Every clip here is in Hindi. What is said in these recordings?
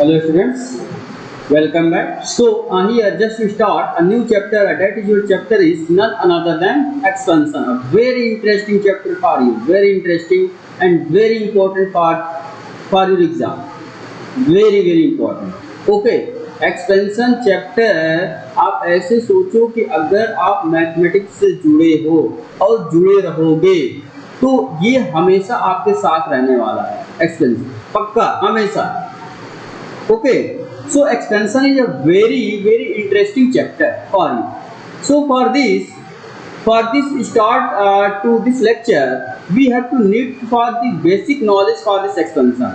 Hello students, welcome back. So here just to start a new chapter. That is your chapter is none other than expansion. A very interesting chapter for you. Very interesting and very important part for your exam. Very important. Okay, expansion chapter आप ऐसे सोचो कि अगर आप मैथमेटिक्स से जुड़े हो और जुड़े रहोगे तो ये हमेशा आपके साथ रहने वाला है. एक्सपेंशन पक्का हमेशा. Okay, so expansion is a very interesting chapter for you. So for this start to this lecture, we have to need for the basic knowledge for this expansion.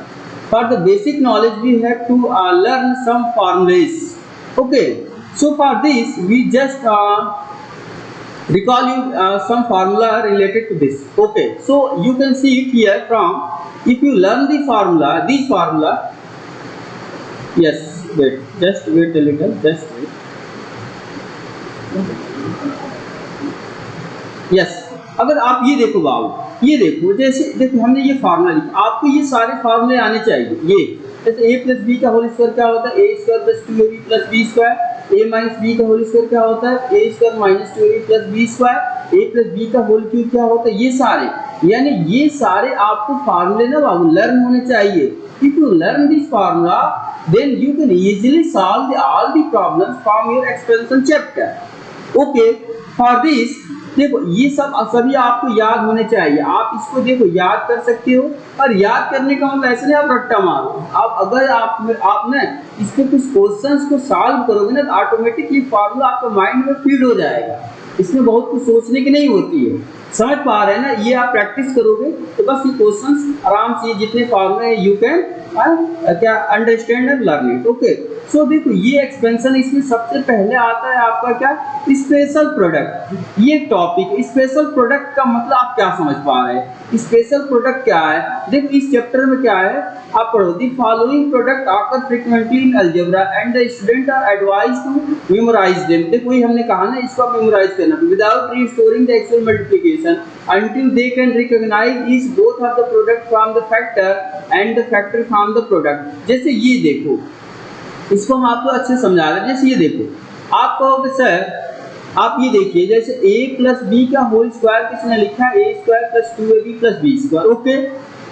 For the basic knowledge, we have to learn some formulas. Okay, so for this, we just recall you some formula related to this. Okay, so you can see it here from if you learn the formula, this formula. Yes, just wait a little, just wait. Yes, अगर आप ये देखो बाबू, ये देखो जैसे देखो हमने ये फार्मूला लिखा, आपको ये सारे फार्मूले आने चाहिए. ये जैसे a प्लस बी का होल स्क्वायर क्या होता है, A square plus 2ab plus B square. A minus B का होल स्क्वायर क्या होता है, A square minus 2ab plus B square. A plus B का होल क्यूब क्या होता है, ये सारे, यानी ये सारे आपको फार्मूले ना बाबू लर्न होने चाहिए. If you learn this formula, then you can easily solve all the problems from your expansion chapter. Okay, for this देखो ये सब सभी आपको याद होने चाहिए. आप इसको देखो याद कर सकते हो, और याद करने का मतलब ऐसे नहीं आप रट्टा मारो. आप अगर आप ना इस पे कुछ क्वेश्चंस को सॉल्व करोगे ना तो ऑटोमेटिकली फार्मूला आपके माइंड में फीड हो जाएगा. इसमें बहुत कुछ सोचने की नहीं होती है. समझ पा रहे हैं ना, ये आप प्रैक्टिस करोगे तो बस ये क्वेश्चंस आराम से जितने फॉर्मूले यू कैन क्या understand and learn it. Okay, so देखो ये एक्सपेंशन, इसमें सबसे पहले आता है आपका क्या, स्पेशल प्रोडक्ट. ये टॉपिक स्पेशल प्रोडक्ट का मतलब आप क्या समझ पा रहे हैं. स्पेशल प्रोडक्ट क्या है, देखो इस चैप्टर में क्या है आप पढ़ो. The following product occur frequently in algebra and the student are advised to memorise them. देखो ये हमने कहा ना, इसको आप मेमोराइज करना without resorting the actual multiplication until they can recognize is both of the product from the factor and the factor from the product. जैसे ये देखो, इसको हम आपको अच्छे समझा रहे हैं. जैसे ये देखो, आप कहोगे सर आप ये देखिए जैसे a प्लस बी का होल स्क्वायर किसने लिखा है, a square plus 2ab plus B square. Okay,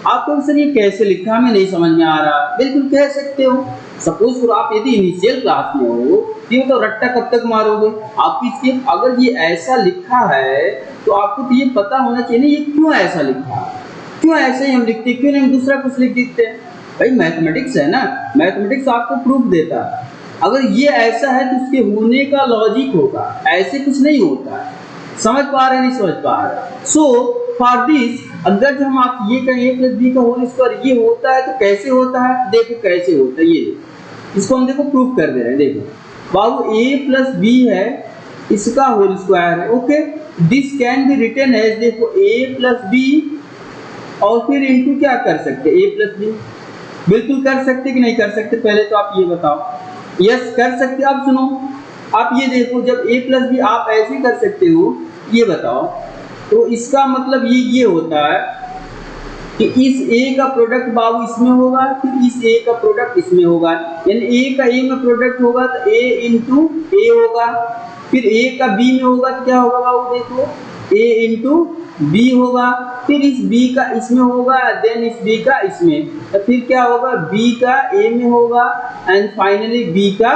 आप कहोगे सर ये कैसे लिखा, हमें नहीं समझ में आ रहा. बिल्कुल कह सकते हो. सपोज करो आप यदि इनिशियल क्लास में हो ये तो रट्टा कब तक मारोगे. आप इसके अगर ये ऐसा लिखा है तो आपको तो ये पता होना चाहिए ना ये क्यों ऐसा लिखा, क्यों ऐसे ही हम लिखते, क्यों नहीं हम दूसरा कुछ लिख देते हैं. भाई मैथमेटिक्स है ना, मैथमेटिक्स आपको प्रूफ देता है. अगर ये ऐसा है तो उसके होने का लॉजिक होगा, ऐसे कुछ नहीं होता. समझ पा रहे नहीं समझ पा रहे. सो फॉर दिस अगर जो हम आप ये कहें a प्लस बी का होल स्क्वायर ये होता है तो कैसे होता है, देखो कैसे होता है. ये इसको हम देखो प्रूफ कर दे रहे हैं. देखो बाबू a प्लस बी है, इसका होल स्क्वायर है. Okay, this can be written as, देखो a प्लस बी और फिर इनटू क्या कर सकते a प्लस बी. बिल्कुल कर सकते कि नहीं कर सकते, पहले तो आप ये बताओ. यस कर सकते. अब सुनो, आप ये देखो जब a प्लस बी आप ऐसे कर सकते हो, ये बताओ तो इसका मतलब ये होता है कि इस a का प्रोडक्ट बाबू इसमें होगा, फिर इस a का प्रोडक्ट इसमें होगा. यानी a का a में प्रोडक्ट होगा तो a इंटू a होगा, फिर a का b में होगा तो क्या होगा बाबू, देखो a इंटू b होगा, फिर इस b का इसमें होगा, देन इस b का इसमें, तो फिर क्या होगा b का a में होगा एंड फाइनली b का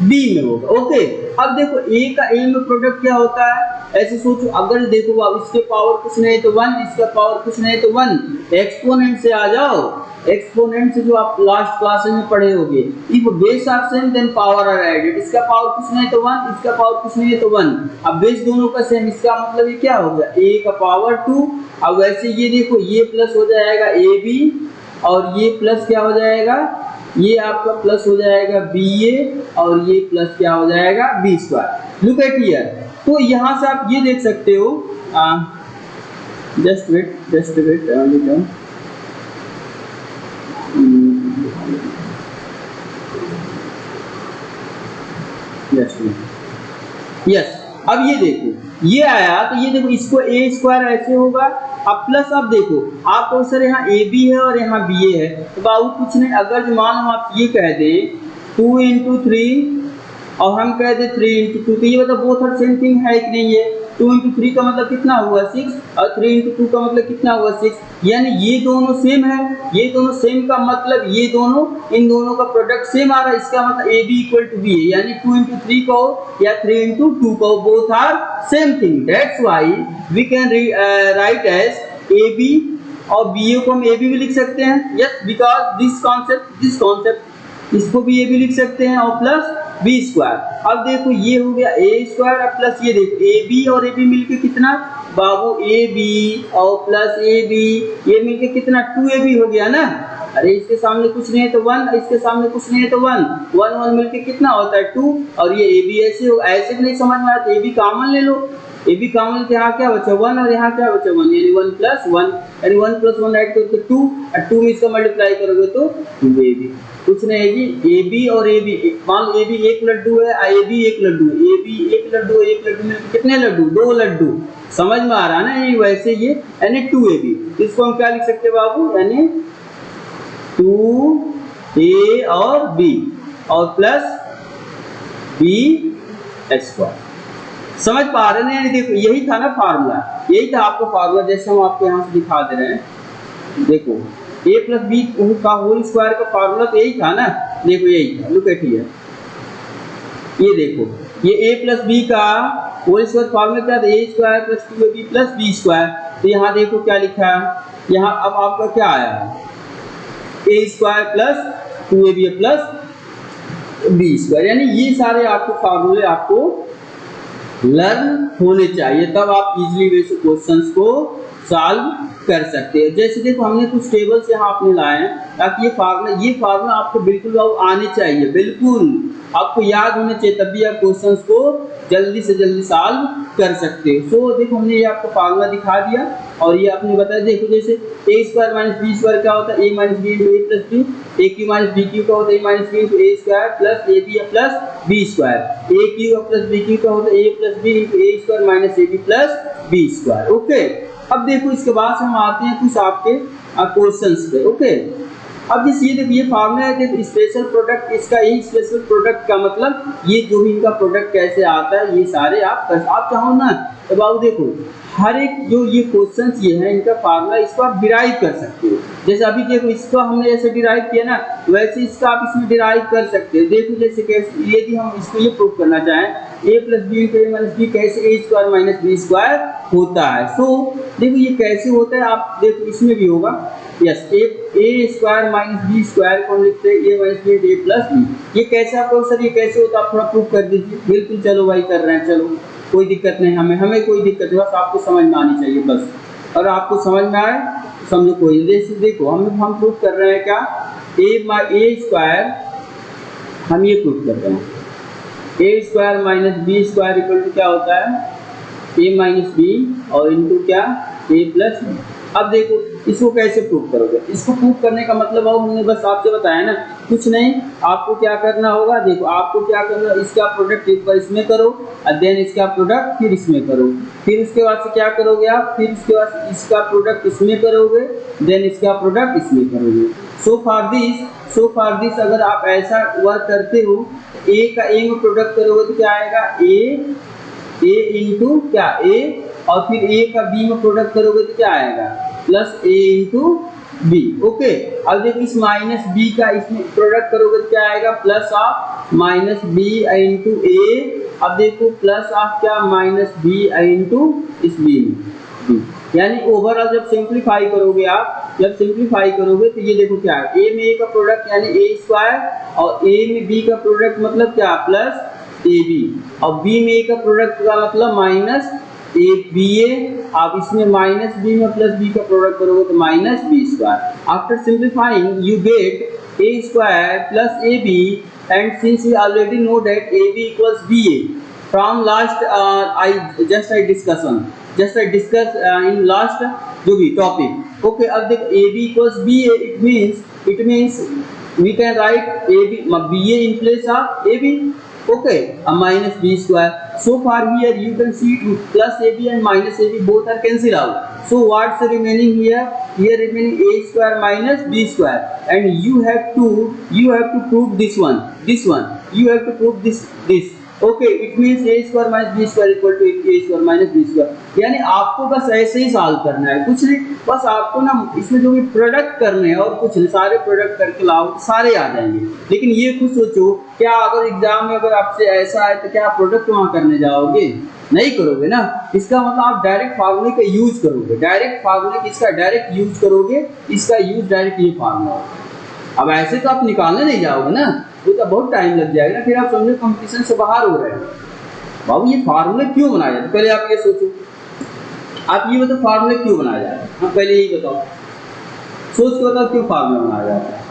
b में होगा. ओके, अब देखो a का a में प्रोडक्ट क्या होता है, ऐसे सोचो. अगर देखो अब इसके पावर कुछ नहीं तो 1, इसका पावर कुछ नहीं तो 1. एक्सपोनेंट से आ जाओ, एक्सपोनेंट से जो आप लास्ट क्लास में पढ़े होंगे, if base are same then power are added. इसका पावर कुछ नहीं तो 1, इसका पावर कुछ नहीं तो 1. अब बेस दोनों का सेम, इसका मतलब ये क्या हो गया a का पावर 2. अब वैसे ये देखो ये प्लस हो जाएगा ab और ये प्लस क्या हो जाएगा, ये आपका प्लस हो जाएगा ba और ये प्लस क्या हो जाएगा b square. Look at here. तो यहाँ से आप ये देख सकते हो, जस्ट वेट यस. अब ये देखो ये आया तो ये देखो इसको a स्क्वायर ऐसे होगा, अब प्लस, अब देखो आप तो सर यहाँ ए बी है और यहाँ बी ए है, तो बाबू कुछ नहीं, अगर जो मान लो आप ये कह दे 2 into 3 और हम कह दे 3 into 2, तो ये मतलब बोथ आर सेम थिंग है कि नहीं है। 2 into 3 का मतलब कितना हुआ 6 और 3 into 2 का मतलब कितना हुआ 6, यानी ये दोनों सेम है, ये दोनों सेम का मतलब ये दोनों, इन दोनों का प्रोडक्ट सेम आ रहा है, इसका मतलब A B equal to B है, यानी 2 into 3 को या 3 into 2 को both are same thing, that's why we can write as A B और बी ए को हम ए बी भी लिख सकते हैं, यस, बिकॉज दिस कॉन्सेप्ट इसको भी ए बी लिख सकते हैं और प्लस बी स्क्वायर। अब देखो ये हो गया ए स्क्वायर, अब प्लस ये देखो ए बी और ए बी मिलके कितना बाबू, ए बी और प्लस ए बी, ये मिलके कितना 2ab हो गया ना। अरे इसके सामने कुछ नहीं है तो 1, इसके सामने कुछ नहीं है तो 1, 1 1 मिलके कितना होता है 2, और ये ए बी ऐसे हो, ऐसे भी नहीं समझ में आता, ए बी कॉमन ले लो, ए बी कॉमन लेते यहाँ क्या बचा 1 और यहाँ क्या बचा 1, यानी 1 प्लस 1, यानी 1 प्लस 1 ऐड करके 2 और 2 में इसका मल्टीप्लाई करोगे तो 2ab, कुछ नहीं है जी। ए बी और ए बी, मान लो ए बी एक लड्डू है, ए बी एक लड्डू, ए बी एक लड्डू, एक लड्डू में कितने लड्डू, 2 लड्डू, समझ में आ रहा है ना, ये वैसे ये यानी 2ab, इसको हम क्या लिख सकते हैं बाबू, यानी 2a और b और प्लस b स्क्वायर, समझ पा रहे हैं। देखो यही था ना फार्मूला, यही था आपका फार्मूला, जैसे हम आपको यहाँ से दिखा दे रहे हैं, देखो a प्लस बी का होल स्क्वायर का फार्मूला तो यही था ना, देखो यही था, लुक एट हियर, ये देखो ये a प्लस बी का होल स्क्वायर फार्मूला क्या था, a square plus 2ab plus b square, तो यहाँ देखो क्या लिखा है, यहाँ अब आपका क्या आया है a square plus 2ab plus b square, यानी ये सारे आपको फार्मूले आपको लर्न होने चाहिए, तब आप इजीली वे से क्वेश्चंस को सॉल्व कर सकते हैं। जैसे देखो हमने कुछ टेबल्स यहाँ आपने लाए हैं ताकि ये फार्मूला आपको बिल्कुल आने चाहिए, बिल्कुल आपको याद होने चाहिए, तभी आप क्वेश्चंस को जल्दी से जल्दी सॉल्व कर सकते हो। सो देखो हमने ये आपको फार्मूला दिखा दिया और ये आपने बताया, देखो जैसे a square minus B square क्या होता है, a minus B into A plus B, A cube minus B cube का होता है a minus B into A square plus A B plus B square, A cube plus B cube का होता है a plus B into A square minus A B plus B square. Okay, अब देखो इसके बाद हम आते हैं कुछ आपके क्वेश्चंस पे। ओके, अब जैसे ये देखो ये फार्मूला है, देखो स्पेशल प्रोडक्ट, इसका यही स्पेशल प्रोडक्ट का मतलब ये जो भी इनका प्रोडक्ट कैसे आता है ये सारे आप चाहो ना, तो बाबू देखो हर एक जो ये क्वेश्चंस ये है इनका फार्मूला, इसको आप डिराइव कर सकते हो। जैसे अभी देखो इसको हमने जैसे डिराइव किया ना, वैसे इसका आप इसमें डिराइव कर सकते हो। देखो जैसे कैसे, यदि हम इसको ये प्रूव करना चाहें a plus B into A minus B कैसे a square minus B square होता है। सो देखो ये कैसे होता है, आप देखो इसमें भी होगा, यस, ए स्क्वायर माइनस बी स्क्वायर को हम लिखते हैं ए माइनस बी ए प्लस बी, ये कैसे आपको सर ये कैसे होता है आप थोड़ा प्रूव कर दीजिए। बिल्कुल, चलो भाई कर रहे हैं, चलो कोई दिक्कत नहीं, हमें कोई दिक्कत नहीं, बस आपको समझ में आनी चाहिए बस, और आपको समझ में आए तो समझो कोई। जैसे देखो हम प्रूव कर रहे हैं क्या, ए स्क्वायर, हम ये प्रूव कर रहे हैं A square minus B square equal to क्या होता है ए माइनस बी और इनटू क्या ए प्लस बी। अब देखो इसको कैसे प्रूव करोगे, इसको प्रूव करने का मतलब अब हमने बस आपसे बताया ना, कुछ नहीं, आपको क्या करना होगा, देखो आपको क्या करना, इसका प्रोडक्ट एक बार इसमें करो और देन इसका प्रोडक्ट फिर इसमें करो, फिर उसके बाद से क्या करोगे आप, फिर उसके बाद इसका प्रोडक्ट इसमें करोगे, देन इसका प्रोडक्ट इसमें करोगे। सो फॉर दिस अगर आप ऐसा वर्क करते हो, ए का ए में प्रोडक्ट करोगे तो क्या आएगा ए इंटू क्या ए, और फिर ए का बी में प्रोडक्ट करोगे तो क्या आएगा प्लस ए इंटू बी। ओके, अब देखो इस माइनस बी का इसमें प्रोडक्ट करोगे तो क्या आएगा plus of minus B into A, अब देखो प्लस ऑफ क्या माइनस बी इंटू इस बी में बी, यानी ओवरऑल जब सिंप्लीफाई करोगे आप, जब सिंप्लीफाई करोगे तो ये देखो क्या है, ए में ए का प्रोडक्ट यानी ए स्क्वायर और ए में बी का प्रोडक्ट मतलब क्या प्लस ए बी, और बी में ए का प्रोडक्ट का मतलब माइनस ए बी ए, आप इसमें माइनस बी में प्लस बी का प्रोडक्ट करोगे तो minus B square. After simplifying you get A square plus A B, and since we already know that A B equals B A from last I discuss in last जो भी टॉपिक। ओके, अब देखो A B equals B A, it means we can write A B B A in place of A B. Okay, अब minus B square, So far here you can see plus AB and minus AB both are cancelled out. So what's remaining here? Here remaining A square minus B square, and you have to prove this one. You have to prove this. Okay, it means A square minus B square equal to A square minus B square. यानी आपको बस ऐसे ही सॉल्व करना है, कुछ नहीं, बस आपको ना इसमें जो भी प्रोडक्ट करने हैं और कुछ सारे प्रोडक्ट करके लाओ, सारे आ जाएंगे। लेकिन ये खुद सोचो, क्या अगर एग्जाम में अगर आपसे ऐसा है तो क्या आप प्रोडक्ट वहाँ करने जाओगे? नहीं करोगे ना। इसका मतलब आप डायरेक्ट फार्मूले का यूज करोगे, डायरेक्ट फार्मूले इसका डायरेक्ट यूज करोगे, इसका यूज डायरेक्ट ये फार्मूला। अब ऐसे तो आप निकालने नहीं जाओगे ना, वो तो बहुत टाइम लग जाएगा ना, फिर आप समझो कंपटीशन से बाहर हो रहे हैं। बाबू ये फार्मूले क्यों बनाया जाता है, पहले आप ये सोचो, आप ये बताओ फार्मूले क्यों बनाया जाता है? हाँ पहले यही बताओ, सोच के बताओ क्यों फार्मूला बनाया जाता है।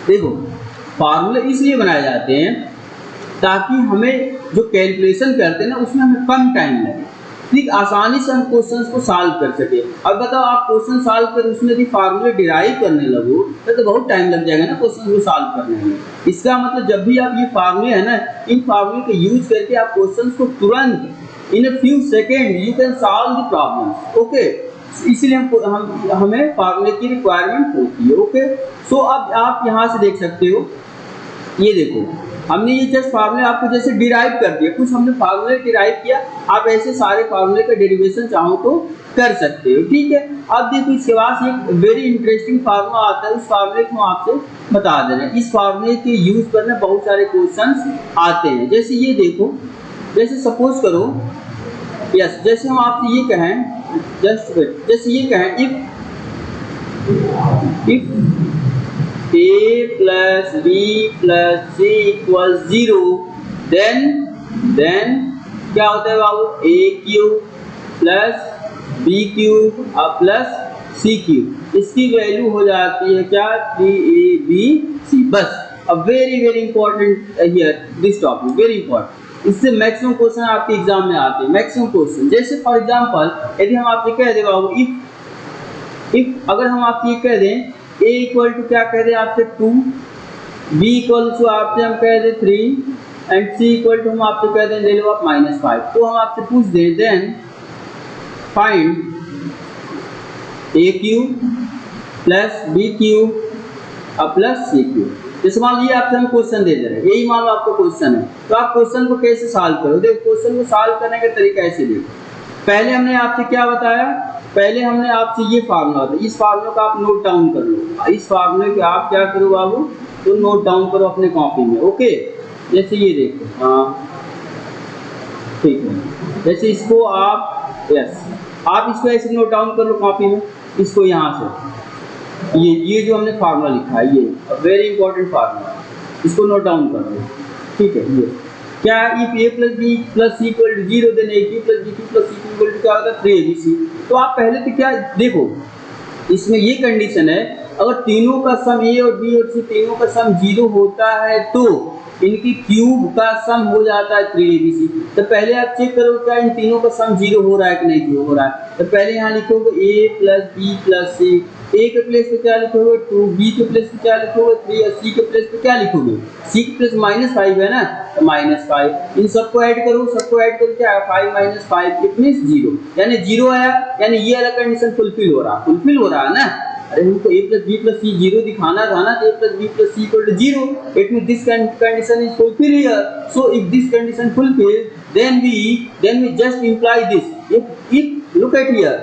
देखो फार्मूले इसलिए बनाए जाते हैं ताकि हमें जो कैलकुलेशन करते हैं ना उसमें हमें कम टाइम लगे, ठीक, आसानी से हम क्वेश्चंस को सॉल्व कर सके। अब बताओ आप क्वेश्चन सॉल्व कर उसमें भी फार्मूले डिराइव करने लगो तो बहुत टाइम लग जाएगा ना क्वेश्चन को सॉल्व करने में। इसका मतलब जब भी आप ये फार्मूले है ना, इन फार्मूले का यूज करके आप क्वेश्चन को तुरंत in a few second you can solve the problem. Okay, इसलिए हमें फार्मूले की रिक्वायरमेंट होती है। ओके, सो अब आप यहाँ से देख सकते हो, ये देखो हमने ये जस्ट फार्मूले आपको जैसे डिराइव कर दिया, कुछ हमने फार्मूले डिराइव किया, आप ऐसे सारे फार्मूले का डेरिवेशन चाहो तो कर सकते हो, ठीक है। अब देखो इसके बाद एक वेरी इंटरेस्टिंग फार्मूला आता है, उस फार्मूले को आपसे बता दे रहे हैं। इस फार्मूले के यूज पर ना बहुत सारे क्वेश्चंस आते हैं, जैसे ये देखो, जैसे सपोज करो, यस, जैसे हम आपसे ये कहें, जैसे ये कहें if A plus B plus C equals 0, then क्या होता है बाबू? A cube plus B cube plus C cube, इसकी वैल्यू हो जाती है क्या? 3ABC। बस, अब very important here this topic, very important, इससे मैक्सिमम क्वेश्चन आपके एग्जाम में आते हैं, मैक्सिमम क्वेश्चन। जैसे फॉर एग्जांपल यदि हम आपसे कह दें बाबू इफ अगर हम आपसे ये कह दें A इक्वल टू क्या कह दें आपसे 2, B इक्वल टू आपसे हम कह दें 3 एंड C इक्वल टू हम आपसे कह दें ले लो आप -5, तो हम आपसे पूछ दें then find A cube plus B cube plus C cube. जैसे मान लीजिए आपसे हम क्वेश्चन दे रहे हैं, यही मान लो आपको क्वेश्चन है, तो आप क्वेश्चन को कैसे सॉल्व करो? देखो क्वेश्चन को सॉल्व करने का तरीका ऐसे देखो, पहले हमने आपसे क्या बताया, पहले हमने आपसे ये फार्मूला था, इस फार्मूला का आप नोट डाउन कर लो, इस फार्मूले को आप क्या करो बाबू, तो नोट डाउन करो अपने कॉपी में। ओके, जैसे ये देखो, हाँ ठीक है, जैसे इसको आप, यस, आप इसको ऐसे नोट डाउन कर लो कॉपी में, इसको यहाँ से ये जो हमने फार्मूला लिखा है, ये वेरी इंपॉर्टेंट फार्मूला, इसको नोट डाउन कर लो, ठीक है। ये क्या, if A plus B plus C equal to 0 then A cube plus B cube plus C equal to क्या होता है 3ABC। तो आप पहले तो क्या देखो, इसमें ये कंडीशन है, अगर तीनों का सम A और B और C तीनों का सम 0 होता है तो इनकी क्यूब का सम हो जाता है 3ABC। तो पहले आप चेक करो क्या इन तीनों का सम 0 हो रहा है कि नहीं हो रहा है। तो पहले यहाँ लिखोगे A plus B plus C, A के प्लेस पे क्या लिखोगे 2, B के प्लेस पे क्या लिखोगे 3 और C के प्लेस पे क्या लिखोगे, C के प्लेस -5 है ना, तो -5, इन सबको ऐड करो, सबको ऐड करके क्या 5 - 5 इट मींस 0, यानी 0 आया, यानी ये वाला कंडीशन फुलफिल हो रहा है ना। अरे हमको A plus B plus C 0 दिखाना था ना, तो A plus B plus C equal to 0, it means this condition is fulfil here. So if this condition fulfil then we just imply this, if look at here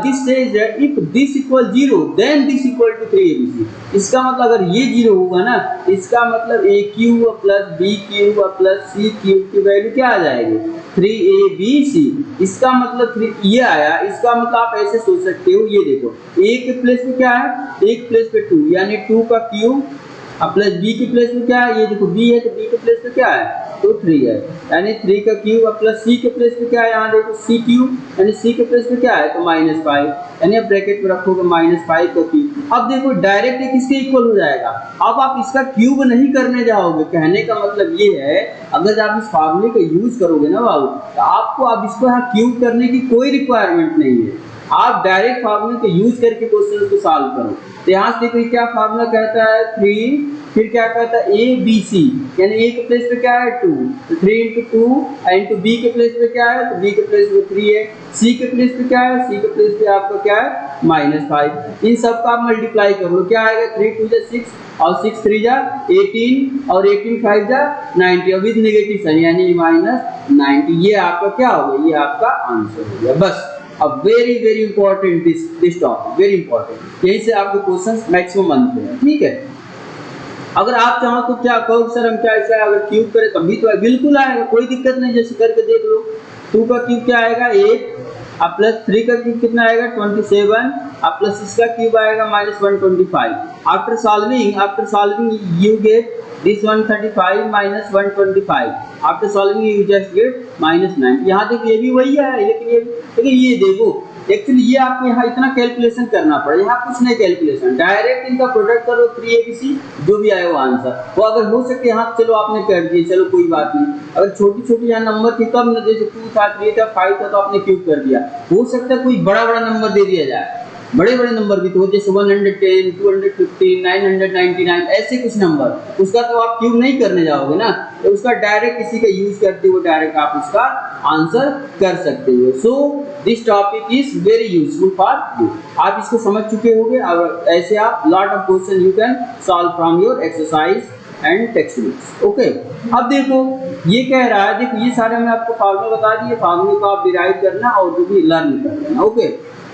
this says that if this equal 0 then this equal to 3ABC। इसका मतलब अगर ये 0 होगा ना, इसका मतलब A cube plus B cube plus C cube की वैल्यू क्या आ जाएगी 3ABC। इसका मतलब 3 ये आया, इसका मतलब आप ऐसे सोच सकते हो, ये देखो A के प्लेस पे क्या है, A के प्लेस पे 2 यानी 2 का क्यूब प्लस B के प्लेस में क्या है, ये देखो B है तो B के प्लेस पे क्या है तो 3 है, यानी 3 का क्यूब प्लस C के प्लेस पे क्या है, यहाँ देखो C क्यूब यानी C के प्लेस पे क्या है तो -5, यानी आप ब्रैकेट में रखोगे -5 का क्यूब। अब देखो डायरेक्ट एक इसके इक्वल हो जाएगा, अब आप इसका क्यूब नहीं करने जाओगे। कहने का मतलब ये है अगर आप इस फार्मूले का यूज करोगे ना बाबू, तो आपको अब इसको यहाँ क्यूब करने की कोई रिक्वायरमेंट नहीं है। आप डायरेक्ट फार्मूले को यूज करके क्वेश्चन को सॉल्व करो। तो यहाँ से देखो क्या फार्मूला कहता है 3, फिर क्या कहता है ए बी सी, यानी ए के प्लेस पे क्या है 2, तो 3 इंटू 2, इंटू बी के प्लेस पे क्या है, तो बी के प्लेस पे 3 है, सी के प्लेस पे क्या है, सी के प्लेस पे आपका क्या है -5। इन सब का आप मल्टीप्लाई कर लो, क्या आएगा 3 2 जा 6 और 6 3 जा 18 और 18 5 जा 90 और विद नेगेटिव साइन यानी -90। ये आपका क्या हो गया, ये आपका आंसर हो गया। बस अब very very important this topic, very important, यहीं से आपके क्वेश्चंस मैक्सिमम बनते हैं। ठीक है, अगर आप चाहो तो क्या कहो सर हम क्या ऐसा अगर क्यूब करें तभी तो बिल्कुल आएगा, कोई दिक्कत नहीं, जैसे करके देख लो। 2 का क्यूब क्या आएगा 8 अब प्लस 3 का क्यूब कितना आएगा 27 अब प्लस 6 का क्यूब आएगा -125। After solving you get this 135 minus 125 after solving you just get -9। यहाँ तक ये भी वही है, लेकिन ये देखो एक्चुअली ये आपको यहाँ इतना कैलकुलेशन करना पड़े, यहाँ कुछ नहीं कैलकुलेशन, डायरेक्ट इनका प्रोडक्ट करो 3abc जो भी आए वो आंसर। तो अगर हो सके यहाँ चलो आपने कर दिए, चलो कोई बात नहीं, अगर छोटी छोटी यहाँ नंबर थी तब न, जैसे 2 था 3 था 5 था तो आपने क्यूब कर दिया, हो सकता है कोई बड़ा बड़ा नंबर दे दिया जाए, बड़े बड़े नंबर भी तो जैसे 110 215 999 ऐसे कुछ नंबर, उसका तो आप क्यूब नहीं करने जाओगे ना, तो उसका डायरेक्ट किसी का यूज करते हुए डायरेक्ट आप उसका आंसर कर सकते हो। So this topic is very useful for you, आप इसको समझ चुके होंगे। और ऐसे आप lot of question you can solve from your exercise and text books. Okay, अब देखो ये कह रहा है, देखो ये सारे हमने आपको फार्मूला बता दिए, फार्मूले को आप डिराइव करना और जो भी लर्न कर लेना। ओके,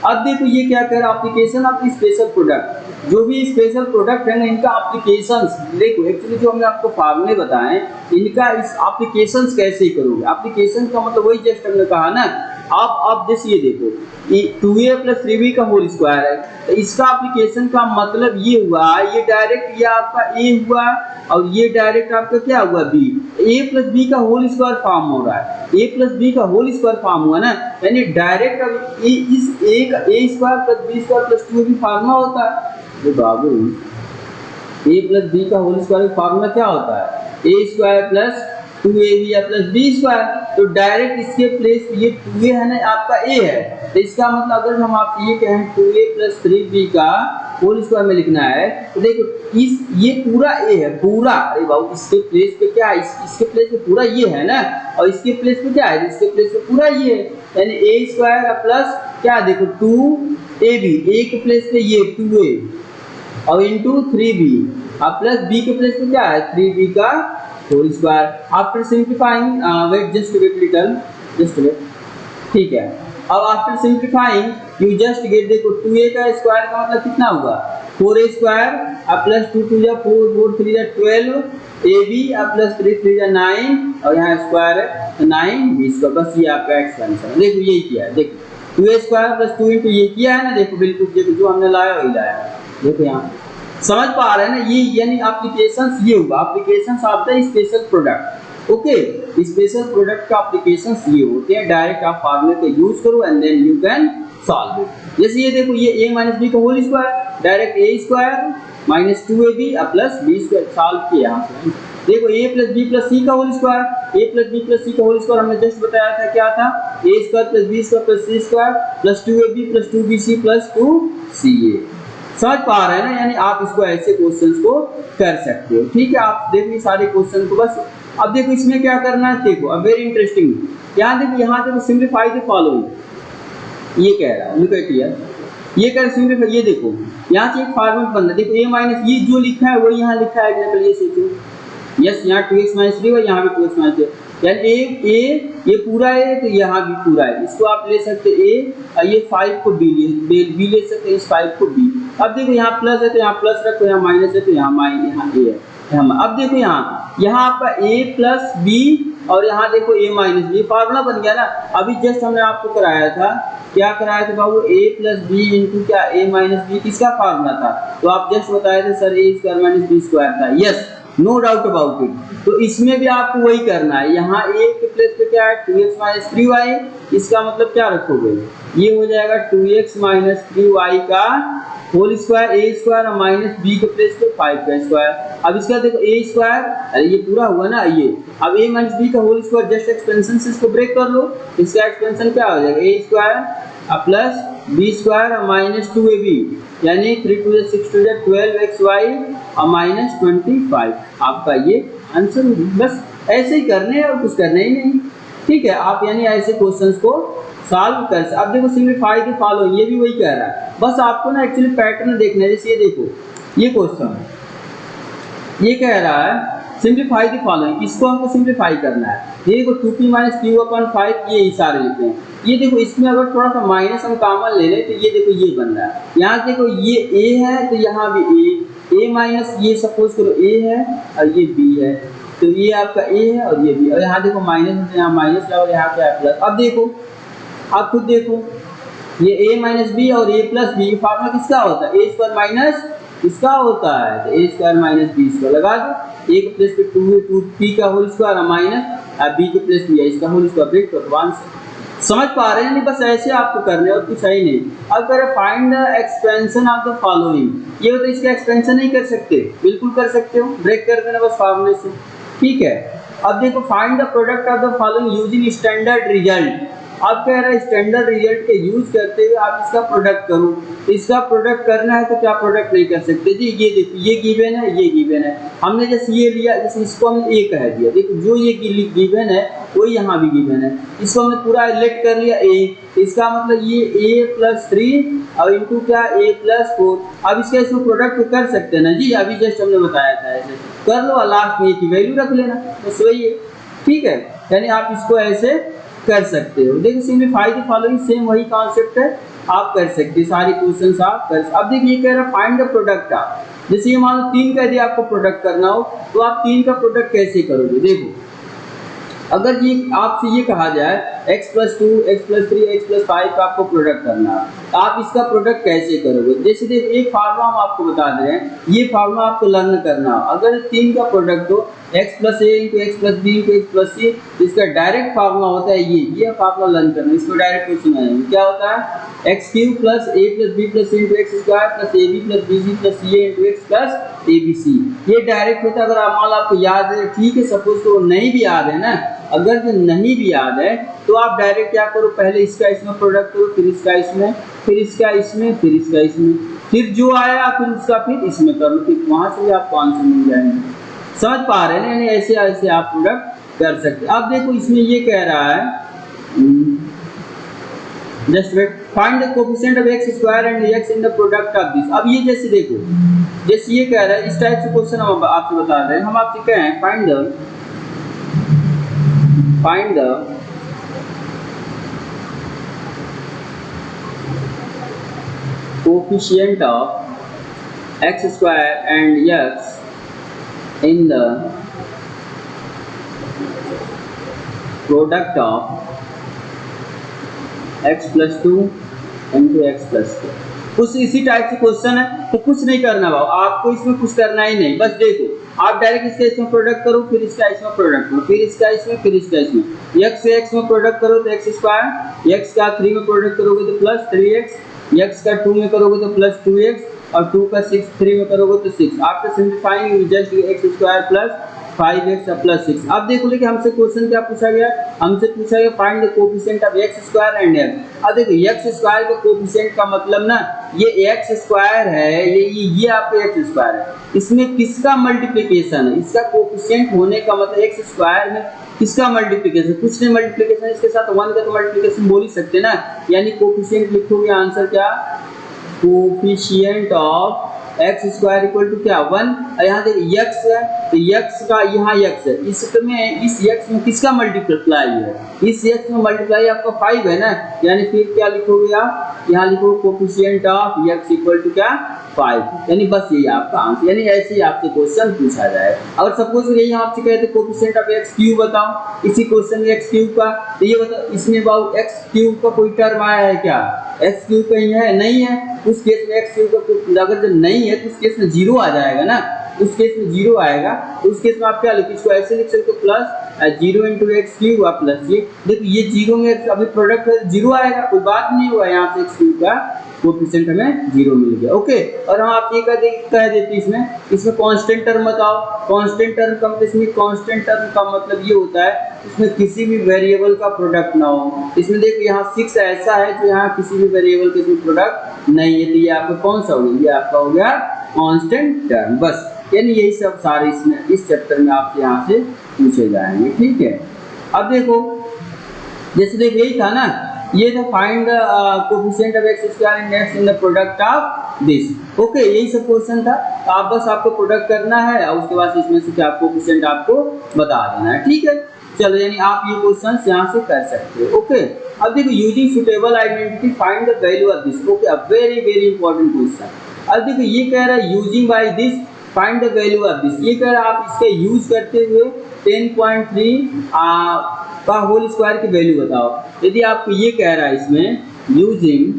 अब देखो ये क्या कह रहा है, application of the special product, जो भी स्पेशल प्रोडक्ट है ना इनका एप्लीकेशंस, देखो एक्चुअली जो हमने आपको फार्मूले बताएं इनका इस एप्लीकेशंस कैसे करोगे। एप्लीकेशन का मतलब वही जस्ट हमने कहा ना, आप जैसे ये देखो 2a + 3b का होल स्क्वायर है, तो इसका एप्लीकेशन का मतलब ये हुआ, ये डायरेक्ट ये आपका a हुआ और ये डायरेक्ट आपका क्या हुआ b, a + b का होल स्क्वायर फॉर्म हो रहा है, a + b का होल स्क्वायर फॉर्म हुआ ना, यानी डायरेक्ट अब इस a का a square + b square + 2ab formula होता है। ये बाबू a + b का होल स्क्वायर फार्मूला क्या होता है, a square + 2ab + b square, तो डायरेक्ट इसके प्लेस ये 2a है ना आपका a है, तो इसका मतलब अगर हम आप ये कहें 2a + 3b का होल स्क्वायर में लिखना है, तो देखो इस ये पूरा a है पूरा, अरे बाबू इसके प्लेस पे क्या है, इसके प्लेस पे पूरा ये है ना, और इसके प्लेस पे क्या है, इसके प्लेस पे पूरा ये है, यानी a स्क्वायर प्लस क्या देखो 2ab, a के प्लेस पे ये 2a और इंटू 3b अब प्लस b के प्लेस पे क्या है 3b का whole square. After simplifying wait just wait little just wait, ठीक है, अब after simplifying you just get, देखो 2a का स्क्वायर का मतलब कितना हुआ 4a स्क्वायर अब प्लस 2 2 जा 4 4 3 जा 12 ab अब प्लस 3 3 जा 9 और यहाँ स्क्वायर है तो 9 b स्क्वायर, बस ये आपका एक्सपेंशन है। देखो यही किया है, देखो 2a स्क्वायर प्लस 2 इंटू ये किया है ना, देखो बिल्कुल देखो जो हमने लाया वही लाया, देखो यहाँ समझ पा रहे हैं ना, ये यानी एप्लीकेशंस ये हुआ, applications of the special product. Okay, special product का एप्लीकेशंस ये होते हैं, डायरेक्ट आप फार्मूले को यूज करो and then you can solve it. जैसे ये देखो ये a - b का whole square, direct a square - 2ab plus b square solve किया यहाँ से। देखो a + b + c का whole square, a + b + c का होल स्क्वायर हमने जस्ट बताया था क्या था, a square + b square + c square plus 2ab + 2bc + 2ca। समझ पा रहे हैं ना, यानी आप इसको ऐसे क्वेश्चंस को कर सकते हो। ठीक है, आप देखिए सारे क्वेश्चन को बस। अब देखो इसमें क्या करना है, देखो अब वेरी इंटरेस्टिंग, यहाँ देखो सिंप्लीफाई द फॉलोइंग, ये कह रहा है लुक एट हियर, ये कह सिंप्लीफाई, ये देखो यहाँ से एक फॉर्मूला बनना, देखो a माइनस ये जो लिखा है वही यहाँ लिखा है एग्जांपल, ये सोचो यस यहाँ 2x - 3 और यहाँ भी 2x - 3, यानी a ये पूरा है तो यहाँ भी पूरा है, इसको आप ले सकते a और ये 5 को b ले सकते हैं, इस 5 को b। अब देखो यहाँ प्लस है तो यहाँ प्लस रखो, यहाँ माइनस है तो यहाँ माइनस, यहाँ a है। अब देखो यहाँ आपका a + b और यहाँ देखो a - b फार्मूला बन गया ना। अभी जस्ट हमने आपको कराया था, क्या कराया था बाबू, a + b इंटू क्या a - b किसका फार्मूला था, तो आप जस्ट बताए थे sir a square - b square था, yes no doubt about it. तो इसमें भी आपको वही करना है, यहाँ a के प्लेस पे क्या है 2x - 3y, इसका मतलब क्या रखोगे, ये हो जाएगा 2x - 3y का होल स्क्वायर, a स्क्वायर और माइनस b के प्लेस पे 5 का स्क्वायर। अब इसका देखो a स्क्वायर, अरे ये पूरा हुआ ना ये, अब a - b का होल स्क्वायर जस्ट एक्सपेंशन से इसको ब्रेक कर लो, इसका एक्सपेंशन क्या हो जाएगा a square plus B square और माइनस 2ab, यानी 3 2 6 2 12xy और माइनस 25 आपका ये आंसर होगी। बस ऐसे ही करने हैं और कुछ करना ही नहीं। ठीक है, आप यानी ऐसे क्वेश्चंस को सॉल्व कर। अब देखो सिंप्लीफाई द फॉलोइंग, ये भी वही कह रहा है, बस आपको ना एक्चुअली पैटर्न देखना है। जैसे ये देखो, ये क्वेश्चन ये कह रहा है सिंप्लीफाई द फॉलोइंग, इसको हमको सिंप्लीफाई करना है। ये देखो 2p - q/5 ये इशारे लिखते हैं। ये देखो इसमें अगर थोड़ा सा माइनस हम कॉमन ले लें तो ये देखो ये बन रहा है। यहाँ देखो ये a है तो यहाँ भी a माइनस ये सपोज करो a है और ये b है, तो ये आपका a है और ये b, और यहाँ देखो माइनस है तो यहाँ माइनस लगा और यहाँ क्या है प्लस। अब देखो आप खुद देखो, ये a माइनस बी और a प्लस बी फार्मूला किसका होता है? a स्क्वायर माइनस इसका होता है, तो a square minus B square लगा दो। a के प्लस पे 2p का होल स्क्वायर और माइनस b के प्लस b इसका होल स्क्वायर ब्रेक कर 1 से। समझ पा रहे हैं? नहीं, बस ऐसे आपको करने और कुछ है ही नहीं। अब कह रहे find the expansion of the following, ये तो इसका एक्सपेंशन नहीं कर सकते, बिल्कुल कर सकते हो, ब्रेक कर देना बस फार्मूले से। ठीक है, अब देखो find the product of the following using standard result. अब कह रहा है स्टैंडर्ड रिजल्ट के यूज करते हुए आप इसका प्रोडक्ट करो। इसका प्रोडक्ट करना है तो क्या प्रोडक्ट नहीं कर सकते जी? ये देखो ये गिवन है, ये गिवन है, हमने जैसे ये लिया, जैसे इसको हमने ए कह दिया, देखो जो ये गिवन है वो यहाँ भी गिवन है, इसको हमने पूरा इलेक्ट कर लिया ए, इसका मतलब ये a+3 और इंटू क्या a+4। अब इसका इसमें प्रोडक्ट कर सकते हैं ना जी, अभी जस्ट हमने बताया था, ऐसे कर लो और लास्ट में की वैल्यू रख लेना, बस वही है। ठीक है, यानी आप इसको ऐसे कर सकते हो। देखो सिंप्लीफाई द फॉलोइंग सेम वही कॉन्सेप्ट है, आप कर सकते हैं सारी क्वेश्चंस आप कर। अब देखिए ये कह रहा है फाइंड द प्रोडक्ट ऑफ, जैसे ये मान लो 3 कह दिया आपको प्रोडक्ट करना हो तो आप 3 का प्रोडक्ट कैसे करोगे? देखो अगर ये आपसे ये कहा जाए x+2 x+3 x+5 का आपको प्रोडक्ट करना है, आप इसका प्रोडक्ट कैसे करोगे? जैसे देखो एक फार्मूला हम आपको बता दे रहे हैं, ये फार्मूला आपको लर्न करना हो। अगर 3 का प्रोडक्ट हो x+a × x+b × x+c, इसका डायरेक्ट फार्मूला होता है ये फार्मूला लर्न करना, इसको डायरेक्ट क्वेश्चन आएंगे। क्या होता है? x³ + a + b + c × x² + ab + bc + ca × x + abc, ये डायरेक्ट होता है। अगर आप मान लो आपको याद है, ठीक है, सपोज तो नहीं भी याद है ना, अगर जो नहीं भी याद है तो आप डायरेक्ट क्या करो, पहले इसका इसमें प्रोडक्ट करो, फिर इसका इसमें, फिर इसका इसमें, फिर इसका इसमें, फिर जो आया फिर उसका फिर इसमें कर लो, फिर वहां से आपको आंसर मिल जाएंगे। समझ पा रहे हैं? ऐसे ऐसे आप प्रोडक्ट कर सकते हैं। अब देखो इसमें ये कह रहा है just wait, find the coefficient of x² and x in the product of this. अब ये जैसे देखो, जैसे ये कह रहा है, इस टाइप से क्वेश्चन हम आपसे बता रहे हैं, हम आपसे कह हैं find the coefficient of x² and x in the product of x+2 into x+4। कुछ इसी टाइप से क्वेश्चन है, तो कुछ नहीं करना भाव, आपको इसमें कुछ करना ही नहीं, बस देखो आप डायरेक्ट इसका इसमें प्रोडक्ट करो, फिर इसका इसमें प्रोडक्ट करो, फिर इसका इसमें, फिर इसका इसमें, x से x में प्रोडक्ट करो तो x², x का 3 में प्रोडक्ट करोगे तो +3x, x का 2 में करोगे तो +2x और 2 का 3 में करोगे तो 6। After simplifying result x² + 5x + 6। अब देखो लेकिन हमसे क्वेश्चन क्या पूछा गया? हमसे पूछा गया find the coefficient of x² and x। अब देखो x² का कोएफिशिएंट का मतलब ना ये x² है, ये आपका x² है, इसमें किसका मल्टीप्लिकेशन है? इसका कोएफिशिएंट होने का मतलब x² में किसका मल्टीप्लिकेशन? कुछ नहीं मल्टीप्लिकेशन, इसके साथ 1 का तो मल्टीप्लिकेशन बोल ही सकते ना, यानी कोएफिशिएंट लिखोगे आंसर क्या? Coefficient of x² equal to क्या 1, और यहाँ देखिए x है तो x का यहाँ x है, इसमें इस x में किसका मल्टीप्लाई है? इस x में मल्टीप्लाई आपका 5 है ना, यानी फिर क्या लिखोगे आप? यहाँ लिखो coefficient of x equal to क्या 5, यानी बस यही आपका आंसर। यानी ऐसे ही आपसे क्वेश्चन पूछा जाए। अगर सपोज यही आपसे कहते कोएफिशिएंट ऑफ x³ बताओ, इसी क्वेश्चन में x³ का, तो ये बताओ इसमें बाबू x³ का कोई टर्म आया है क्या? x³ कहीं है? नहीं है। उस केस में x³ का अगर जब नहीं है तो उस केस में 0 आ जाएगा ना, उस केस में 0 आएगा, तो उस केस में आप क्या लिखो, इसको ऐसे लिख सकते हो +0 × x³ और प्लस ये देखो ये 0 में अभी प्रोडक्ट है 0 आएगा, कोई बात नहीं हुआ, यहाँ से x³ का कोएफिशिएंट हमें 0 मिल गया। ओके, और हम आप ये कह देते इसमें कांस्टेंट टर्म बताओ। कांस्टेंट टर्म का मतलब इसमें कांस्टेंट टर्म का मतलब ये होता है इसमें किसी भी वेरिएबल का प्रोडक्ट ना हो। इसमें देखो यहाँ 6 ऐसा है जो यहाँ किसी भी वेरिएबल के प्रोडक्ट नहीं है, तो ये आपका कौन सा हो गया, ये आपका हो गया कांस्टेंट टर्म। बस यानी यही सब सारे इसमें इस चैप्टर में आपसे यहाँ से पूछे जाएंगे, ठीक है। अब देखो जैसे देखो यही था ना, ये था find coefficient of x square in x in the product of this, okay, यही सब क्वेश्चन था। तो आप बस आपको प्रोडक्ट करना है और उसके बाद इसमें से क्या कोएफिशिएंट आपको बता देना है, ठीक है। चलो यानी आप ये क्वेश्चंस यहाँ से कर सकते हो, ओके। अब देखो using suitable identity find the value of this, okay, a very very important question. अब देखो ये कह रहा है using by this find the value of this, ये कह रहा है आप इसका यूज करते हुए 10.3 का होल स्क्वायर की वैल्यू बताओ। यदि आपको ये कह रहा है इसमें यूजिंग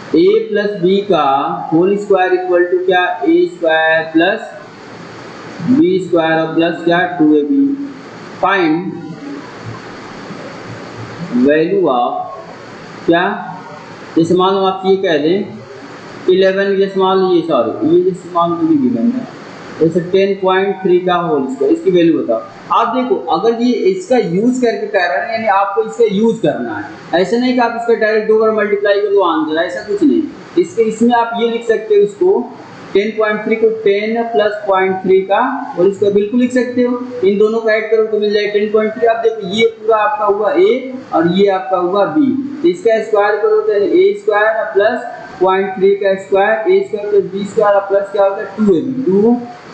a प्लस बी का होल स्क्वायर इक्वल टू क्या, a square plus B square और प्लस क्या 2ab, फाइंड वैल्यू ऑफ क्या, जैसे मान लो आप ये कह दें 11, जैसे मान लो ये जैसे मान लो ये गिवन है, जैसे 10.3 का होल स्क्वायर, इसकी वैल्यू बताओ। आप देखो अगर ये इसका यूज करके कह रहा है यानी आपको इसका यूज करना है, ऐसे नहीं कि आप इसका डायरेक्ट 2 बार मल्टीप्लाई कर दो आंसर, ऐसा कुछ नहीं। इसमें आप ये लिख सकते हो, इसको 10.3 को 10 प्लस 0.3 का और इसको बिल्कुल लिख सकते हो, इन दोनों को ऐड करो तो मिल जाए 10.3। अब देखो ये पूरा आपका हुआ a और ये आपका हुआ b, इसका स्क्वायर करो तो a स्क्वायर प्लस 0.3 का square, a square plus b square plus क्या होता है 2ab,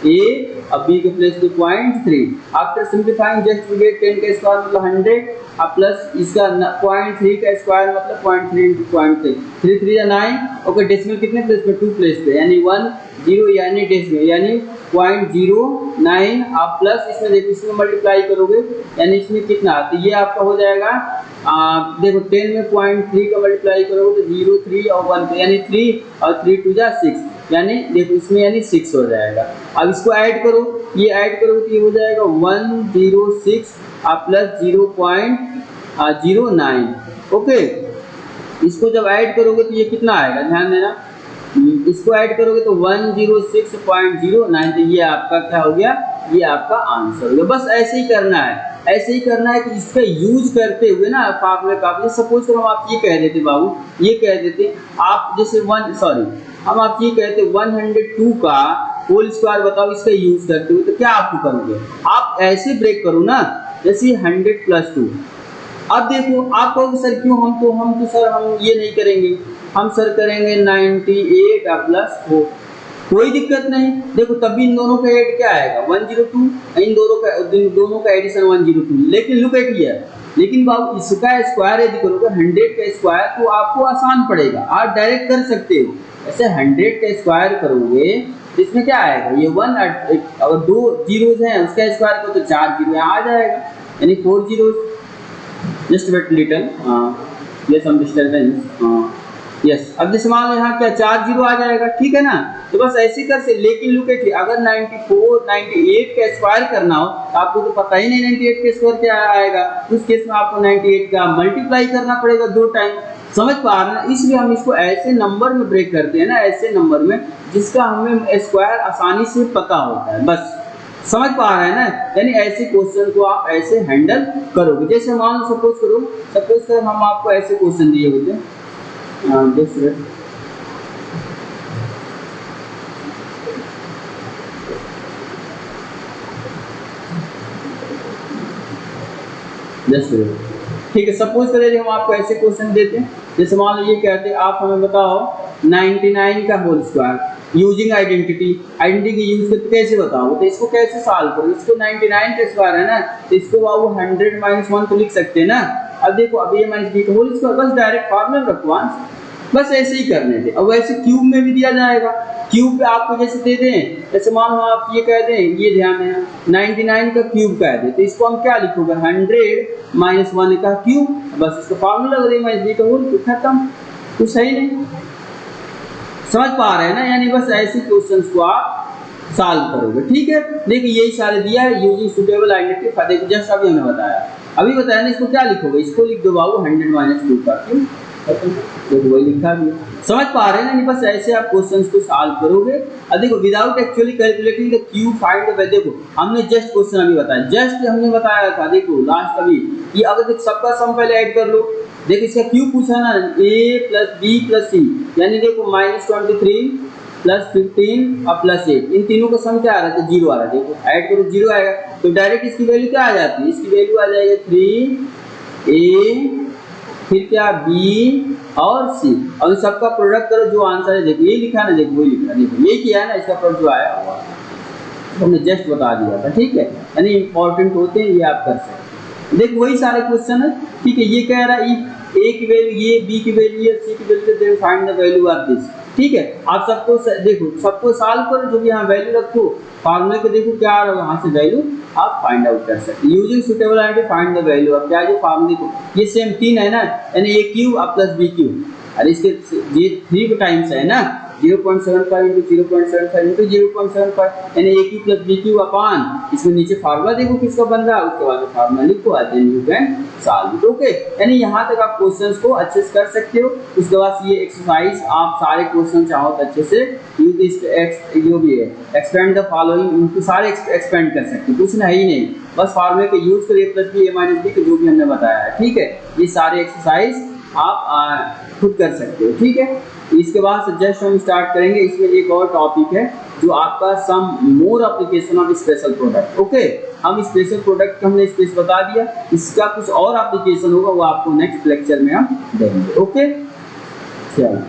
2a अब b के plus 2.3। After simplifying just we get 10 का स्क्वायर मतलब 100 अब प्लस इसका 0.3 का स्क्वायर मतलब 0.3 into 0.3, 3 3 या 9, ओके। डेसिमल कितने प्लेस पे, 2 प्लेस पे, यानी 1 0 यानी डेसिमल यानी 0.09 आप प्लस इसमें देखो इसमें मल्टीप्लाई करोगे यानी इसमें कितना, तो ये आपका हो जाएगा देखो 10 में 0.3 का मल्टीप्लाई करोगे तो 0 3 और 1 पे यानी 3 और 3 2 जा 6, यानी देखो इसमें यानी 6 हो जाएगा। अब इसको ऐड करो, ये ऐड करो तो ये हो जाएगा 106 प्लस 0.09, ओके। इसको जब ऐड करोगे तो ये कितना आएगा, ध्यान देना, इसको ऐड करोगे तो 106.09, तो ये आपका क्या हो गया, ये आपका आंसर हो गया। बस ऐसे ही करना है, ऐसे ही करना है कि इसका यूज करते हुए ना फार्मूले का, सपोज करो हम आप ये कह देते बाबू, ये कह देते आप जैसे हम आप ये कहते 102 का होल स्क्वायर बताओ इसका यूज करते हुए, तो क्या आपको करोगे, आप ऐसे ब्रेक करो ना, जैसे 100 प्लस 2। अब देखो आप कहोगे सर क्यों, हम तो सर हम ये नहीं करेंगे, हम सर करेंगे 98 प्लस 4, कोई दिक्कत नहीं। देखो तभी इन दोनों का ऐड क्या आएगा 102, इन दोनों का एडिशन 102, लेकिन लुक एट हियर, लेकिन बाबू इसका स्क्वायर यदि करोगे 100 का स्क्वायर तो आपको आसान पड़ेगा, आप डायरेक्ट कर सकते हो। ऐसे 100 का स्क्वायर करोगे तो इसमें क्या आएगा, ये 1 अगर 2 जीरोज हैं उसका स्क्वायर करो तो 4 जीरो आ जाएगा, यानी 4 zeros, just wait little, let's some disturbance, yes. अब जैसे मान लो यहाँ क्या 4 जीरो आ जाएगा, ठीक है ना, तो बस ऐसे कर से। लेकिन लुक एट अगर 98 का स्क्वायर करना हो तो आपको तो पता ही नहीं 98 का स्क्वायर क्या आएगा, उस केस में आपको 98 का मल्टीप्लाई करना पड़ेगा 2 टाइम, समझ पा रहे हैं। इसलिए हम इसको ऐसे नंबर में ब्रेक करते हैं ना, ऐसे नंबर में जिसका हमें स्क्वायर आसानी से पता होता है, बस समझ पा रहे हैं ना। यानी ऐसे क्वेश्चन को आप ऐसे हैंडल करोगे। जैसे मान लो सपोज करो हम आपको ऐसे क्वेश्चन दिए होते हैं, ठीक है। सपोज करें हम आपको ऐसे क्वेश्चन देते हैं, जैसे मान लो ये कहते हैं आप हमें बताओ 99 का होल स्क्वायर यूजिंग आइडेंटिटी की यूज करके कैसे बताओ, तो इसको कैसे सॉल्व करो। इसको 99 का स्क्वायर है ना, तो इसको बाबू 100 - 1 तो लिख सकते हैं ना। अब देखो अब ये माइनस बी का होल स्क्वायर, बस डायरेक्ट फॉर्मूला रखो, बस ऐसे ही करने थे। अब वैसे क्यूब में भी दिया जाएगा, क्यूब पे आपको जैसे दे दें, जैसे मान लो आप ये कह दें, ये ध्यान देना 99 का क्यूब कह दें, तो इसको हम क्या लिखोगे 100 - 1 का क्यूब, बस इसका फार्मूला लगा देंगे माइनस बी का होल, खत्म। तो सही नहीं समझ पा रहे हैं ना, यानी बस ऐसे क्वेश्चंस को आप सॉल्व करोगे, ठीक है। देखिए यही सारे दिया है यूजिंग सुटेबल आइडेंटिटी। देखो जस्ट अभी हमने बताया ना, इसको क्या लिखोगे, इसको लिख दो बाबू 100 - 2 का क्यूब, तो वही लिखा भी है। समझ पा रहे हैं ना? बस ऐसे आप क्वेश्चंस को सॉल्व करोगे। अब देखो without actually calculating the Q find the value. देखो हमने जस्ट क्वेश्चन अभी बताया, जस्ट हमने बताया था, देखो लास्ट अभी कि अगर देख सबका सम पहले ऐड कर लो। देखो इसका क्यू पूछा ना, a प्लस बी प्लस सी, यानी देखो -23 प्लस 15 और प्लस 8, इन तीनों का सम क्या आ रहा है? 0 आ रहा है। देखो ऐड करो 0 आएगा, तो डायरेक्ट इसकी वैल्यू क्या आ जाती है? इसकी वैल्यू आ जाएगी 3a, फिर क्या बी और सी, और सबका प्रोडक्ट करो, जो आंसर है देखो ये लिखा ना, देखो वही लिखा, देखो ये किया है ना, इसका प्रोडक्ट जो आया हुआ हमने जस्ट बता दिया था। ठीक है, यानी इंपॉर्टेंट होते हैं, ये आप कर सकते हैं। देखो वही सारे क्वेश्चन है। ठीक है, ये कह रहा है ए की वैल्यू ये, बी की वैल्यू ये, सी की value, then find the value of this. ठीक है, आप सबको देखो, सबको सॉल्व करो, जो भी यहाँ वैल्यू रखो, फार्मूले को देखो क्या आ रहा है, वहाँ से वैल्यू आप फाइंड आउट कर सकते हैं। Using suitable identity find the value of, क्या है जो फार्मूले को, ये सेम 3 है ना, यानी ए क्यू और प्लस बी क्यू, अरे इसके ये 3 टाइम्स है ना, 0.75 इंटू 0.75 इंटू 0.75, यानी ए क्यू प्लस बी क्यू अपान, इसमें नीचे फार्मूला देखो किसका बन रहा है, उसके बाद फार्मूला लिखो, then you can solve it. Okay, यानी यहाँ तक आप क्वेश्चंस को अच्छे से कर सकते हो। उसके बाद ये एक्सरसाइज आप सारे क्वेश्चन चाहो तो अच्छे से यूज दिस जो भी है एक्सपेंड द फॉलोइंग, उनको सारे एक्सपेंड कर सकते हो, कुछ है ही नहीं, बस फार्मूले को यूज करिए, प्लस बी ए माइनस बी के जो भी हमने बताया है। ठीक है, ये सारे एक्सरसाइज आप खुद कर सकते हो। ठीक है, इसके बाद जस्ट हम स्टार्ट करेंगे। इसमें एक और टॉपिक है जो आपका some more application of special product. Okay, हम स्पेशल प्रोडक्ट हमने स्पेस बता दिया, इसका कुछ और एप्लीकेशन होगा वो आपको नेक्स्ट लेक्चर में हम देंगे। ओके, चलो।